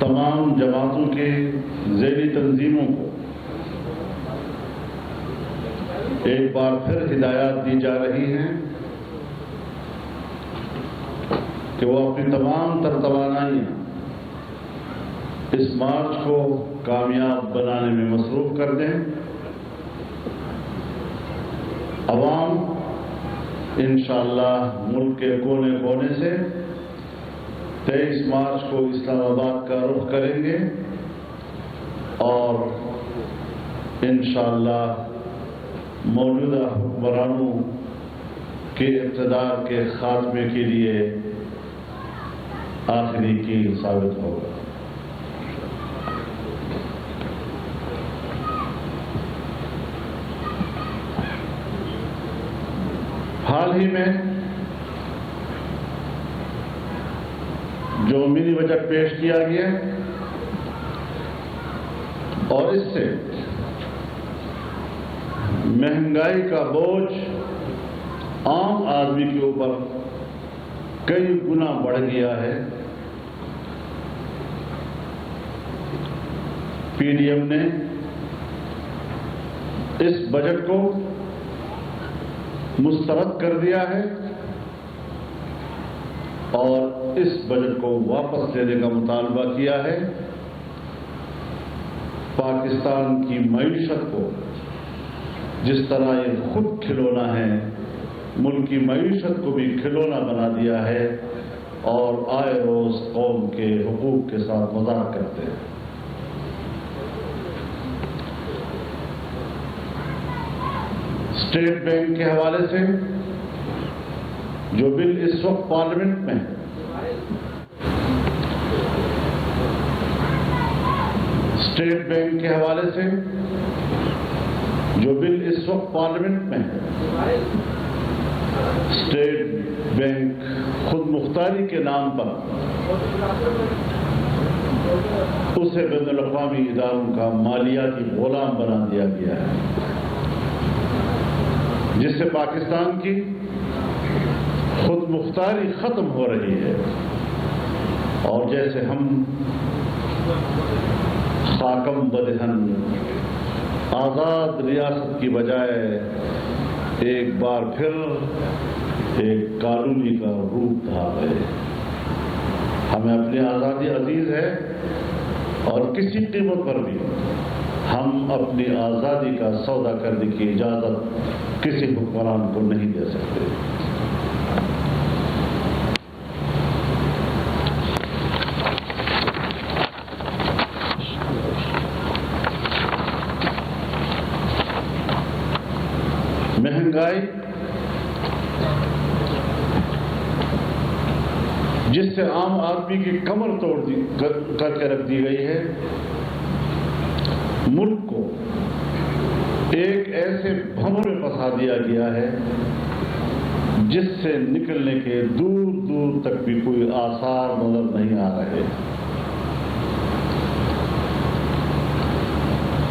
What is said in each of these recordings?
تمام جماعتوں کے ذیلی تنظیموں کو ایک بار پھر ہدایات دی جا رہی ہیں کہ وہ اپنی تمام تر توانائیاں اس مارچ کو کامیاب بنانے میں مصروف کر دیں۔ عوام انشاءاللہ ملک کے کونے کونے سے 23 مارچ کو اسلام آباد کا رخ کریں گے اور انشاءاللہ موجودہ حکمرانوں کے اقتدار کے خاتمے کے لیے آخری کیل ثابت ہوگا۔ حال ہی میں جو منی بجٹ پیش کیا گیا اور اس سے مہنگائی کا بوجھ عام آدمی کے اوپر کئی گنا بڑھ گیا ہے۔ پی ڈی ایم نے اس بجٹ کو مسترد کر دیا ہے اور اس بجٹ کو واپس لینے کا مطالبہ کیا ہے۔ پاکستان کی معیشت کو جس طرح یہ خود کھلونا ہے، ملک کی معیشت کو بھی کھلونا بنا دیا ہے اور آئے روز قوم کے حقوق کے ساتھ مذاق کرتے ہیں۔ اسٹیٹ بینک کے حوالے سے جو بل اس وقت پارلیمنٹ میں ہے، اسٹیٹ بینک کے حوالے سے جو بل اس وقت پارلیمنٹ میں ہے، اسٹیٹ بینک خود مختاری کے نام پر اسے بین الاقوامی اداروں کا مالیاتی غلام بنا دیا گیا ہے، جس سے پاکستان کی خود مختاری ختم ہو رہی ہے اور جیسے ہم خاکم بدہن آزاد ریاست کی بجائے ایک بار پھر ایک کالونی کا روپ دھار رہے۔ ہمیں اپنی آزادی عزیز ہے اور کسی قیمت پر بھی ہم اپنی آزادی کا سودا کرنے کی اجازت کسی حکمران کو نہیں دے سکتے۔ مہنگائی جس سے عام آدمی کی کمر توڑ کر کے رکھ دی گئی ہے، ملک کو ایک ایسے بھنور میں پھنسا دیا گیا ہے جس سے نکلنے کے دور دور تک بھی کوئی آثار نظر نہیں آ رہے۔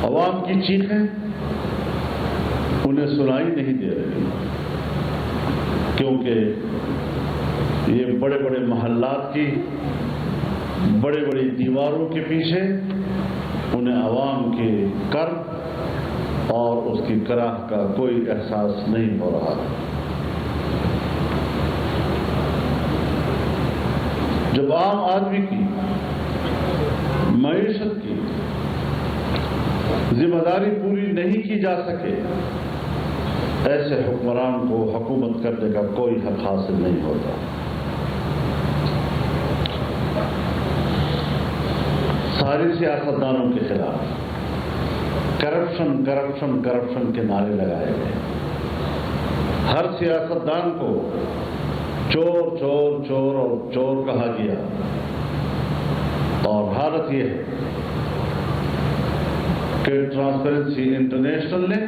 عوام کی چیخیں انہیں سنائی نہیں دے رہی، کیونکہ یہ بڑے بڑے محلات کی بڑے بڑی دیواروں کے پیچھے انہیں عوام کے کرب اور اس کی کراہ کا کوئی احساس نہیں ہو رہا۔ جب عام آدمی کی معیشت کی ذمہ داری پوری نہیں کی جا سکے، ایسے حکمران کو حکومت کرنے کا کوئی حق حاصل نہیں ہوتا۔ ساری سیاستدانوں کے خلاف کرپشن کرپشن کرپشن کے نعرے لگائے گئے۔ ہر سیاستدان کو چور چور چور اور چور کہا گیا، اور حالت یہ ہے کہ ٹرانسپیرنسی انٹرنیشنل نے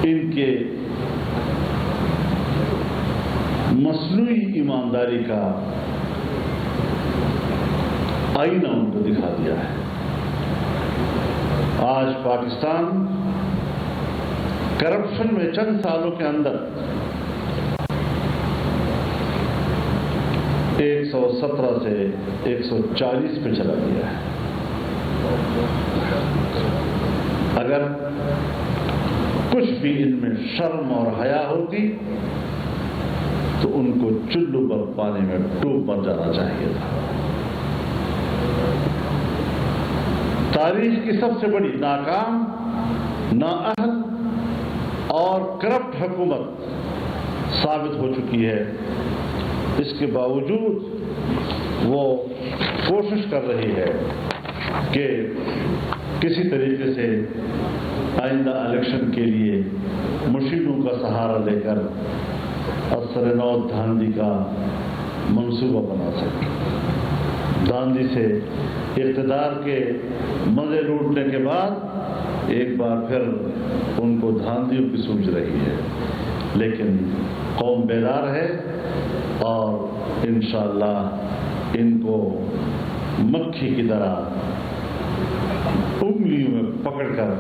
ان کے مصنوعی ایمانداری کا آئینہ ان کو دکھا دیا ہے۔ آج پاکستان کرپشن میں چند سالوں کے اندر 117 سے 140 پہ چلا گیا ہے۔ اگر کچھ بھی ان میں شرم اور حیا ہوتی تو ان کو چلو پر پانی میں ڈوب مر جانا چاہیے تھا۔ تاریخ کی سب سے بڑی ناکام، نااہل اور کرپٹ حکومت ثابت ہو چکی ہے، اس کے باوجود وہ کوشش کر رہی ہے کہ کسی طریقے سے آئندہ الیکشن کے لیے مشینوں کا سہارا لے کر اثر نو دھاندلی کا منصوبہ بنا سکے۔ دھاندلی سے اقتدار کے مزے لوٹنے کے بعد ایک بار پھر ان کو دھاندلیوں کی سوچ رہی ہے، لیکن قوم بیدار ہے اور انشاءاللہ ان کو مکھی کی طرح انگلیوں میں پکڑ کر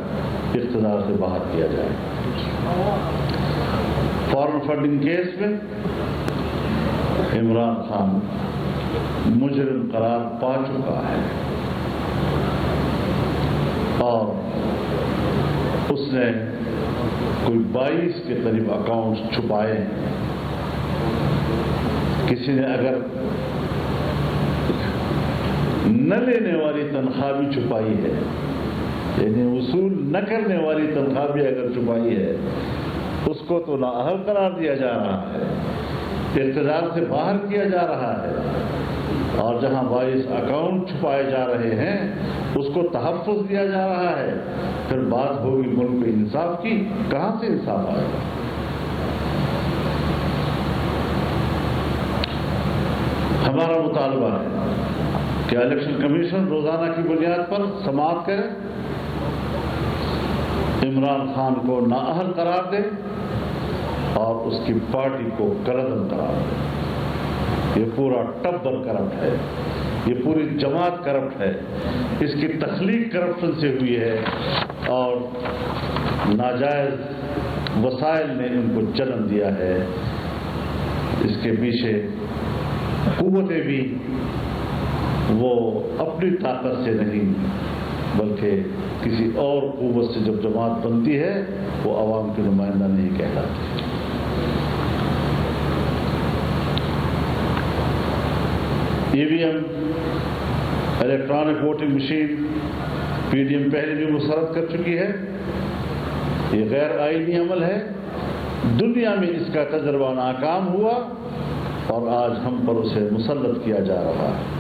اقتدار سے باہر کیا جائے۔ فارن فنڈنگ کیس میں عمران خان مجرم قرار پا چکا ہے اور اس نے کوئی 22 کے قریب اکاؤنٹس چھپائے۔ کسی نے اگر نہ لینے والی تنخواہ بھی چھپائی ہے، یعنی وصول نہ کرنے والی تنخواہ بھی اگر چھپائی ہے، اس کو تو نااہل قرار دیا جا رہا ہے، اقتدار سے باہر کیا جا رہا ہے، اور جہاں 22 اکاؤنٹ چھپائے جا رہے ہیں اس کو تحفظ دیا جا رہا ہے۔ پھر بات ہوگی ملک میں انصاف کی، کہاں سے انصاف آئے گا؟ ہمارا مطالبہ ہے کہ الیکشن کمیشن روزانہ کی بنیاد پر سماعت کرے، عمران خان کو نااہل قرار دے اور اس کی پارٹی کو کلعدم قرار دے۔ یہ پورا ٹبر کرپٹ ہے، یہ پوری جماعت کرپٹ ہے، اس کی تخلیق کرپشن سے ہوئی ہے اور ناجائز وسائل نے ان کو جنم دیا ہے۔ اس کے پیچھے قوتیں بھی وہ اپنی طاقت سے نہیں بلکہ کسی اور قوت سے جب جماعت بنتی ہے وہ عوام کی نمائندہ نہیں کہلاتی۔ E V M, electronic voting machine, P D M پہلے بھی مسرت کر چکی ہے۔ یہ غیر آئینی عمل ہے، دنیا میں اس کا تجربہ ناکام ہوا اور آج ہم پر اسے مسلط کیا جا رہا ہے۔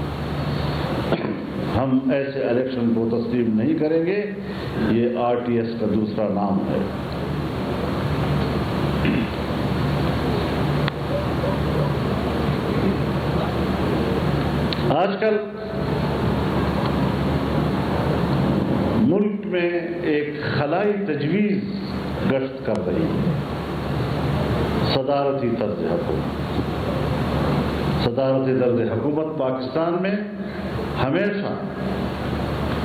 ہم ایسے الیکشن کو تسلیم نہیں کریں گے، یہ آر ٹی ایس کا دوسرا نام ہے۔ آج کل ملک میں ایک خلائی تجویز گشت کر رہی ہے، صدارتی طرز حکومت۔ صدارتی طرز حکومت پاکستان میں ہمیشہ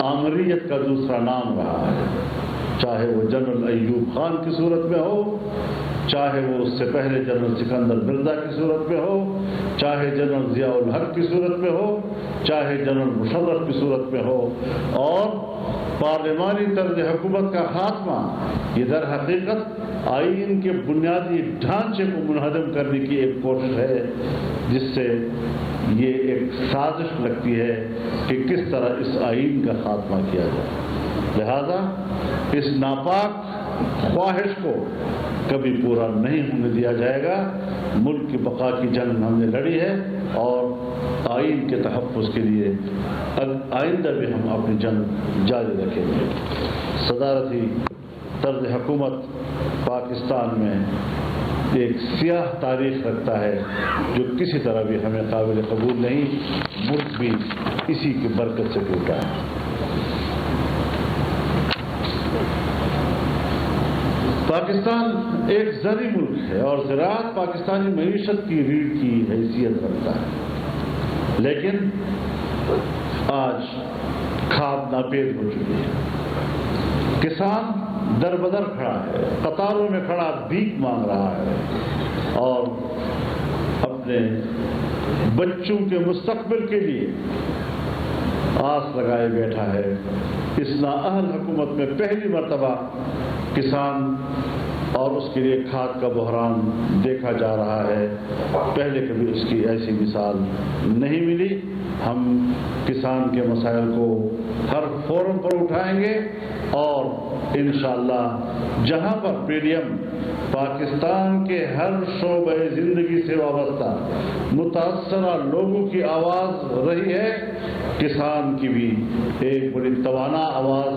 آمریت کا دوسرا نام رہا ہے، چاہے وہ جنرل ایوب خان کی صورت میں ہو، چاہے وہ اس سے پہلے جنرل سکندر مرزا کی صورت میں ہو، چاہے جنرل ضیاء الحق کی صورت میں ہو، چاہے جنرل مشرف کی صورت میں ہو۔ اور پارلیمانی طرز حکومت کا خاتمہ یہ در حقیقت آئین کے بنیادی ڈھانچے کو منہدم کرنے کی ایک کوشش ہے، جس سے یہ ایک سازش لگتی ہے کہ کس طرح اس آئین کا خاتمہ کیا جائے۔ لہذا اس ناپاک خواہش کو کبھی پورا نہیں ہونے دیا جائے گا۔ ملک کی بقا کی جنگ ہم نے لڑی ہے اور آئین کے تحفظ کے لیے آئندہ بھی ہم اپنی جنگ جاری رکھیں گے۔ صدارتی طرز حکومت پاکستان میں ایک سیاہ تاریخ رکھتا ہے جو کسی طرح بھی ہمیں قابل قبول نہیں۔ ملک بھی اسی کی برکت سے ٹوٹا ہے۔ پاکستان ایک زرعی ملک ہے اور زراعت پاکستانی معیشت کی ریڑھ کی حیثیت رکھتا ہے، لیکن آج کھاد ناپید ہو چکی ہے۔ کسان در بدر کھڑا ہے، قطاروں میں کھڑا بھیک مانگ رہا ہے اور اپنے اپنے بچوں کے مستقبل کے لیے آس لگائے بیٹھا ہے۔ اس نااہل حکومت میں پہلی مرتبہ کسان اور اس کے لیے کھاد کا بحران دیکھا جا رہا ہے۔ پہلے کبھی اس کی ایسی مثال نہیں ملی۔ ہم کسان کے مسائل کو ہر فورم پر اٹھائیں گے اور انشاءاللہ جہاں پر پی ڈی ایم پاکستان کے ہر شعبہ زندگی سے وابستہ متاثرہ لوگوں کی آواز رہی ہے، کسان کی بھی ایک بڑی توانا آواز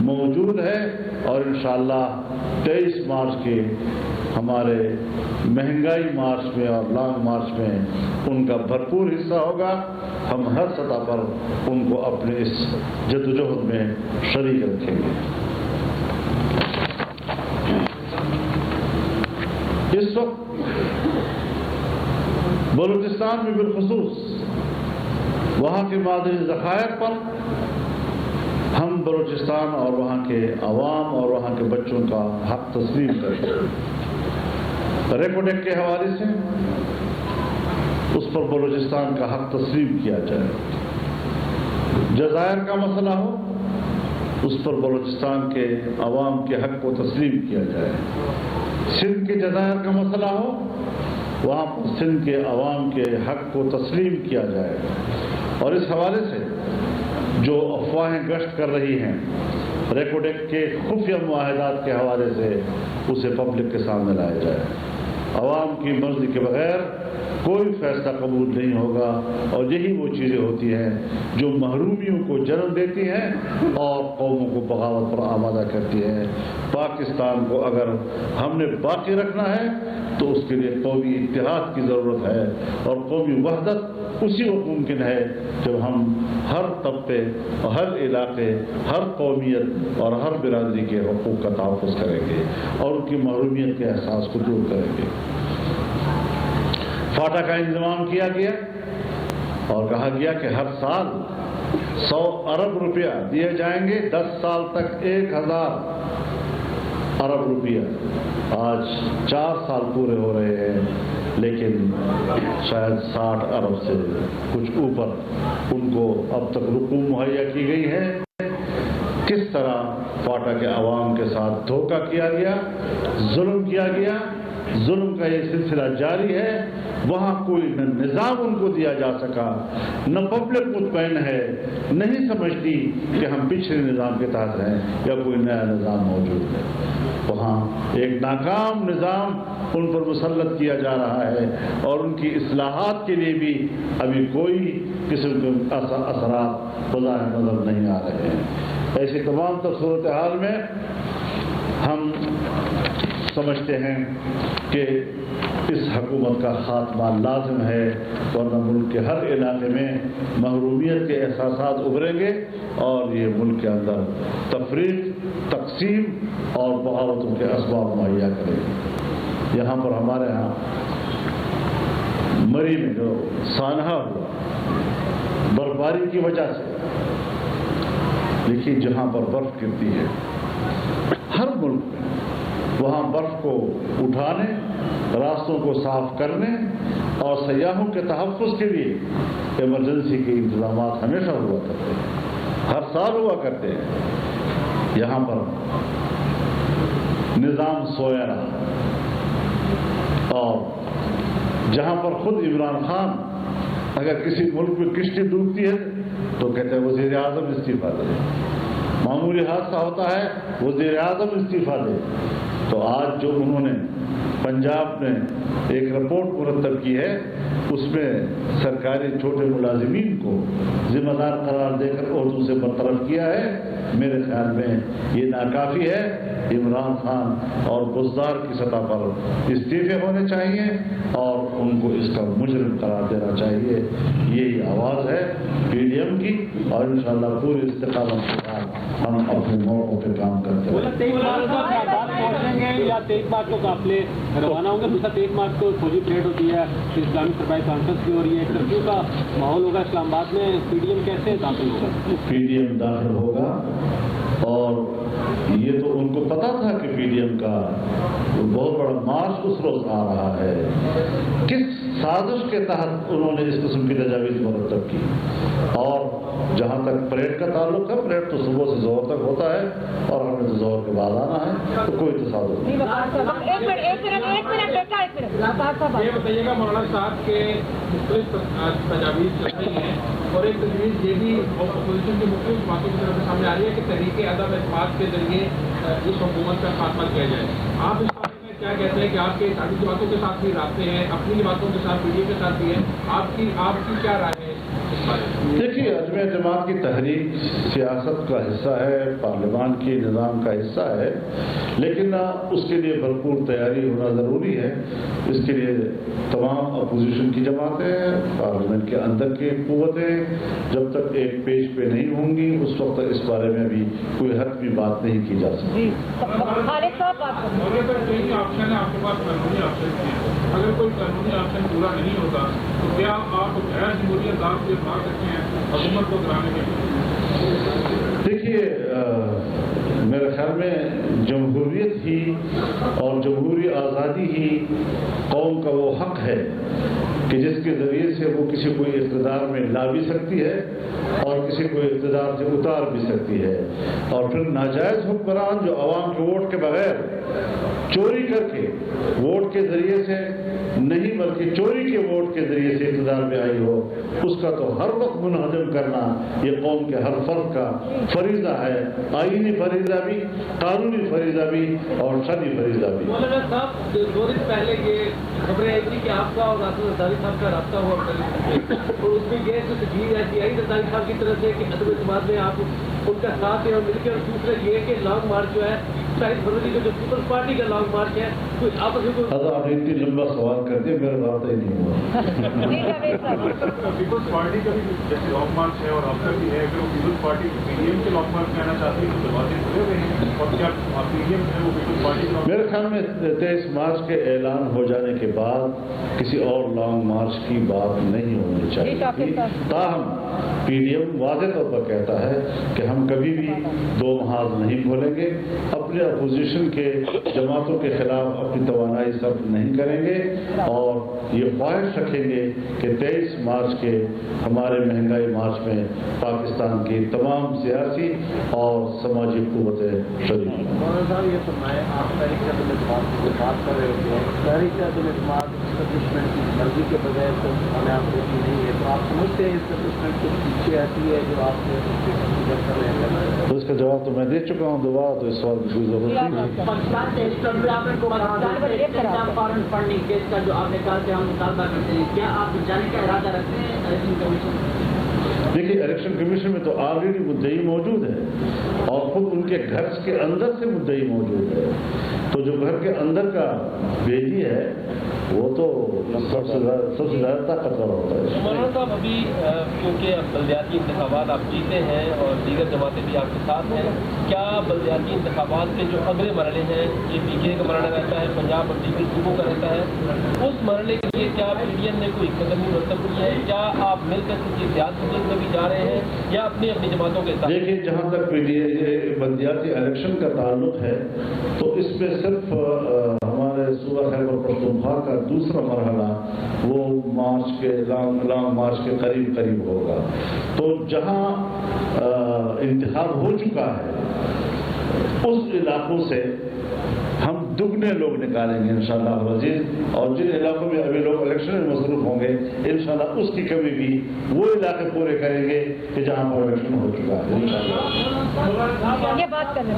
موجود ہے، اور انشاءاللہ 23 مارچ کے ہمارے مہنگائی مارچ میں اور لانگ مارچ میں ان کا بھرپور حصہ ہوگا۔ ہم ہر سطح پر ان کو اپنے اس جدوجہد میں شریک رکھیں گے۔ اس وقت بلوچستان میں بالخصوص وہاں کے معدنی ذخائر پر ہم بلوچستان اور وہاں کے عوام اور وہاں کے بچوں کا حق تسلیم کریں۔ ریکوڈیک کے حوالے سے اس پر بلوچستان کا حق تسلیم کیا جائے۔ جزائر کا مسئلہ ہو، اس پر بلوچستان کے عوام کے حق کو تسلیم کیا جائے۔ سندھ کے جزائر کا مسئلہ ہو، وہاں پر سندھ کے عوام کے حق کو تسلیم کیا جائے۔ اور اس حوالے سے جو افواہیں گشت کر رہی ہیں ریکوڈیک کے خفیہ معاہدات کے حوالے سے، اسے پبلک کے سامنے لایا جائے۔ عوام کی مرضی کے بغیر کوئی فیصلہ قبول نہیں ہوگا، اور یہی وہ چیزیں ہوتی ہیں جو محرومیوں کو جنم دیتی ہیں اور قوموں کو بغاوت پر آمادہ کرتی ہیں۔ پاکستان کو اگر ہم نے باقی رکھنا ہے تو اس کے لیے قومی اتحاد کی ضرورت ہے، اور قومی وحدت اسی وقت ممکن ہے جب ہم ہر طبقے، ہر علاقے، ہر قومیت اور ہر برادری کے حقوق کا تحفظ کریں گے اور ان کی محرومیت کے احساس کو دور کریں گے۔ فاٹا کا انضمام کیا گیا اور کہا گیا کہ ہر سال 100 ارب روپیہ دیے جائیں گے، 10 سال تک 1000 ارب روپیہ۔ آج 4 سال پورے ہو رہے ہیں، لیکن شاید 60 ارب سے کچھ اوپر ان کو اب تک رقوم مہیا کی گئی ہے۔ کس طرح فاٹا کے عوام کے ساتھ دھوکہ کیا گیا، ظلم کیا گیا، ظلم کا یہ سلسلہ جاری ہے۔ وہاں کوئی نہ نظام ان کو دیا جا سکا، نہ پبلک مطمئن ہے، نہیں سمجھتی کہ ہم پچھلے نظام کے تحت ہیں یا کوئی نیا نظام موجود ہے۔ وہاں ایک ناکام نظام ان پر مسلط کیا جا رہا ہے، اور ان کی اصلاحات کے لیے بھی ابھی کوئی قسم کے اثرات بظاہر نظر نہیں آ رہے ہیں۔ ایسی تمام تر صورتحال میں ہم سمجھتے ہیں کہ اس حکومت کا خاتمہ لازم ہے، ورنہ ملک کے ہر علاقے میں محرومیت کے احساسات ابھریں گے اور یہ ملک کے اندر تفریق، تقسیم اور بغاوتوں کے اسباب مہیا کرے گی۔ یہاں پر ہمارے ہاں مری میں جو سانحہ ہوا برف باری کی وجہ سے، دیکھیے جہاں پر برف گرتی ہے ہر ملک میں، وہاں برف کو اٹھانے، راستوں کو صاف کرنے اور سیاحوں کے تحفظ کے لیے ایمرجنسی کے انتظامات ہمیشہ ہوا کرتے ہیں، ہر سال ہوا کرتے ہیں۔ یہاں پر نظام سویا رہا، اور جہاں پر خود عمران خان اگر کسی ملک میں کشتی ڈوبتی ہے تو کہتے ہیں وزیر اعظم استعفیٰ دے، معمولی حادثہ ہوتا ہے وزیر اعظم استعفیٰ دے۔ تو آج جو انہوں نے پنجاب میں ایک رپورٹ مرتب کی ہے، اس میں سرکاری چھوٹے ملازمین کو ذمہ دار قرار دے کر عہدوں سے برطرف کیا ہے، میرے خیال میں یہ ناکافی ہے۔ عمران خان اور بزدار کی سطح پر استعفے ہونے چاہیے اور ان کو اس کا مجرم قرار دینا چاہیے۔ یہی آواز ہے پی ڈی ایم کی، اور انشاءاللہ پوری استقامت کے ساتھ ہم اپنے موقعوں پہ کام کرتے ہیں۔ 23 مارچ کو پہنچیں گے یا 23 مارچ کو قافلے روانہ ہوں گے؟ دوسرا 23 مارچ کو فوجی پریڈ ہوتی ہے، اسلامی سربراہی کانفرنس کی ہو رہی ہے، ایک کرفیو کا ماحول ہوگا اسلام آباد میں، پی ڈی ایم کیسے داخل ہوگا؟ پی ڈی ایم داخل ہوگا اور یہ تو ان کو پتا تھا کہ پی ڈی ایم کا بہت بڑا مارچ اس روز آ رہا ہے. کس سازش کے تحت انہوں نے اس قسم کی تجاویز مرتب کی؟ اور جہاں تک پریڈ کا تعلق ہے، پریڈ تو صبح سے ظہر تک ہوتا ہے اور ہمیں تو ظہر کے بعد آنا ہے، تو کوئی تصادف نہیں. یہ بتائیے گا مولانا صاحب کے مختلف تجاویز چل رہی ہیں، اور ایک تجویز یہ بھی اپوزیشن کی مختلف باتوں کی طرف سے سامنے آ رہی ہے کہ تحریک عدم اعتماد کے ذریعے اس حکومت کا خاتمہ کیا جائے. آپ اس بارے میں کیا کہتے ہیں کہ آپ کے ساری جماعتوں کے ساتھ بھی رابطے ہیں، اپنی جماعتوں کے ساتھ، میڈیا کے ساتھ بھی ہیں، آپ کی کیا رائے ہے اس بارے میں؟ دیکھیے، عدم اعتماد کی تحریک سیاست کا حصہ ہے، پارلیمان کی نظام کا حصہ ہے، لیکن اس کے لیے بھرپور تیاری ہونا ضروری ہے. اس کے لیے تمام اپوزیشن کی جماعتیں، پارلیمنٹ کے اندر کی قوتیں جب تک ایک پیج پہ نہیں ہوں گی، اس وقت تک اس بارے میں بھی کوئی حتمی بات نہیں کی جا سکتی. آپشن ہے آپ کے پاس، قانونی آپشن ہیں. اگر کوئی قانونی آپشن پورا نہیں ہوتا تو کیا آپ غیر جمہوری انداز سے مار سکتے ہیں حکومت کو گرانے کے لیے؟ دیکھیے، میرے خیال میں جمہوریت ہی اور جمہوری آزادی ہی قوم کا وہ حق ہے کہ جس کے ذریعے سے وہ کسی کو اقتدار میں لا بھی سکتی ہے اور کسی کو اقتدار سے اتار بھی سکتی ہے. اور پھر ناجائز حکمران جو عوام کے ووٹ کے بغیر چوری کر کے ووٹ کے ذریعے سے نہیں بلکہ چوری کے ووٹ کے ذریعے سے اقتدار میں آئی ہو، اس کا تو ہر وقت منہدم کرنا یہ قوم کے ہر فرد کا فریضہ ہے، آئینی فریضہ بھی، قانونی فریضہ بھی اور شرعی فریضہ بھی. مولانا صاحب، 2 دن پہلے یہ خبریں آئی تھی کہ آپ کا اور راسل زرداری صاحب کا رابطہ ہوا اور اس میں یہ تجویز ایسی آئی زرداری صاحب کی طرف سے کہ عدم اعتماد میں آپ ان کا ساتھ ہیں اور مل کے، اور دوسرا یہ کہ لانگ مارچ جو ہے 27 فروری کو جو پیپلز پارٹی کا لانگ مارچ ہے، کوئی آپس میں کوئی آپ اتنی لمبا سوال کرتے ہیں، میرا رابطہ ہی نہیں ہوا. پیپلز پارٹی کا بھی جیسے لانگ مارچ ہے اور آپ کا بھی ہے، اگر وہ پیپلز پارٹی پی ڈی ایم کے لانگ مارچ میں آنا چاہتی ہے تو دروازے کھلے ہوئے ہیں، اور کیا پی ڈی ایم ہے وہ پیپلز پارٹی کا؟ میرے خیال میں 23 مارچ کے اعلان ہو جانے کے بعد کسی اور لانگ مارچ کی بات نہیں ہونی چاہیے. تاہم پی ڈی ایم واضح طور پر کہتا ہے کہ ہم کبھی بھی 2 محاذ نہیں کھولیں گے، اپنے اپوزیشن کے جماعتوں کے خلاف اپنی توانائی صرف نہیں کریں گے، اور یہ خواہش رکھیں گے کہ 23 مارچ کے ہمارے مہنگائی مارچ میں پاکستان کی تمام سیاسی اور سماجی قوتیں شریک ہوں. مولانا صاحب یہ فرمائیں، آپ تحریک عدم اعتماد کی بات کر رہے ہوتے ہیں، تحریک عدم اعتماد اسٹیبلشمنٹ کی مرضی کے بغیر تو ہمیں آپ ہوتی نہیں ہے، تو آپ سمجھتے ہیں اسٹیبلشمنٹ کے پیچھے ایسی ہے جو آپ سے کر رہے ہیں؟ تو اس کا جواب تو میں دے چکا ہوں، دوبارہ تو اس سوال کی کوئی ضرورت نہیں ہے. پاکستان سے فارن فنڈنگ کیس کا جو آپ نے کہا کہ ہم مطالبہ کرتے ہیں، کیا آپ جانے کا ارادہ رکھتے ہیں الیکشن کمیشن؟ دیکھیے، الیکشن کمیشن میں تو آلریڈی مدعی موجود ہے اور خود ان کے گھر کے اندر سے مدعی موجود ہے، تو جو گھر کے اندر کا بیٹی ہے وہ تو سب سے زیادہ طاقتور ہوتا ہے. مولانا صاحب، ابھی کیونکہ اب بلدیاتی انتخابات آپ جیتے ہیں اور دیگر جماعتیں بھی آپ کے ساتھ ہیں، کیا بلدیاتی انتخابات کے جو اگلے مرحلے ہیں، یہ پی کے کا مرحلہ رہتا ہے، پنجاب اور دیگر صوبوں کا رہتا ہے، اس مرحلے کے لیے کیا پی ڈی ایم نے کوئی قدم مرتب کی ہے؟ کیا آپ مل کر کسی سیاسی جنگ میں بھی جا رہے ہیں یا اپنی جماعتوں کے ساتھ؟ دیکھیے، جہاں تک بلدیاتی الیکشن کا تعلق ہے تو اس میں صرف ہمارے صوبہ خیبر پختونخوا کا دوسرا مرحلہ وہ مارچ کے لانگ مارچ کے قریب ہوگا. تو جہاں انتخاب ہو چکا ہے اس علاقوں سے ہم دگنے لوگ نکالیں گے انشاءاللہ العزیز، اور جن علاقوں میں ابھی لوگ الیکشن میں مصروف ہوں گے انشاءاللہ اس کی کمی بھی وہ علاقے پورے کریں گے کہ جہاں پر الیکشن ہو چکا ہے انشاءاللہ. یہ بات کریں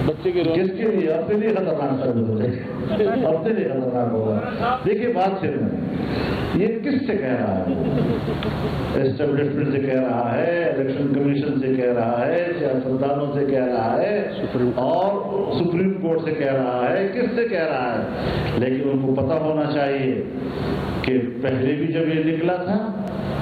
بچے کے کس کے لیے؟ اپنے لیے خطرناک اپنے لیے خطرناک ہوگا. دیکھیے، بات صرف ہے، یہ کس سے کہہ رہا ہے؟ اسٹیبلشمنٹ سے کہہ رہا ہے، الیکشن کمیشن سے کہہ رہا ہے، سیاستدانوں سے کہہ رہا ہے اور سپریم کورٹ سے کہہ رہا ہے، کس سے کہہ رہا ہے؟ لیکن ان کو پتہ ہونا چاہیے کہ پہلے بھی جب یہ نکلا تھا